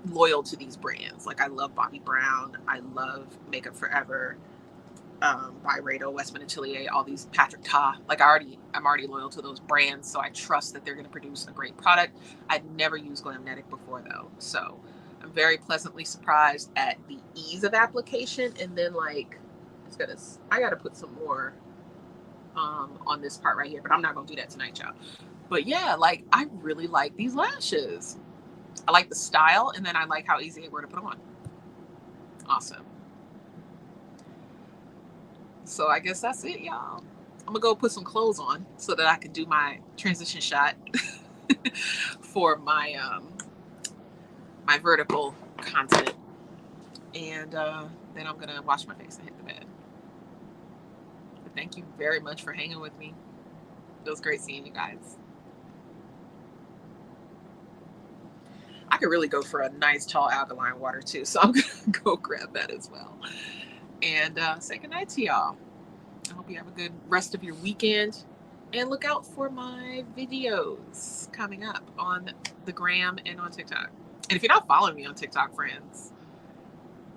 loyal to these brands. Like, I love Bobbi Brown. I love Makeup Forever. Byredo, Westman and Atelier, all these Patrick Ta. Like, I'm already loyal to those brands, so I trust that they're going to produce a great product. I'd never used Glamnetic before though, so I'm very pleasantly surprised at the ease of application. And then, like, I gotta put some more on this part right here, but I'm not gonna do that tonight, y'all. But yeah, like, I really like these lashes. I like the style, and then I like how easy they were to put on. Awesome. So I guess that's it, y'all. I'm gonna go put some clothes on so that I can do my transition shot for my my vertical content, and then I'm gonna wash my face and hit the bed. But thank you very much for hanging with me. It was great seeing you guys. I could really go for a nice tall alkaline water too, so I'm gonna go grab that as well. And say goodnight to y'all. I hope you have a good rest of your weekend, and look out for my videos coming up on the gram and on TikTok. And if you're not following me on TikTok, friends,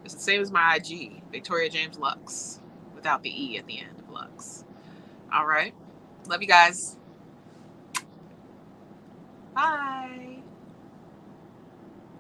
it's the same as my IG, victoriajameslux, without the E at the end of Lux. All right. Love you guys. Bye.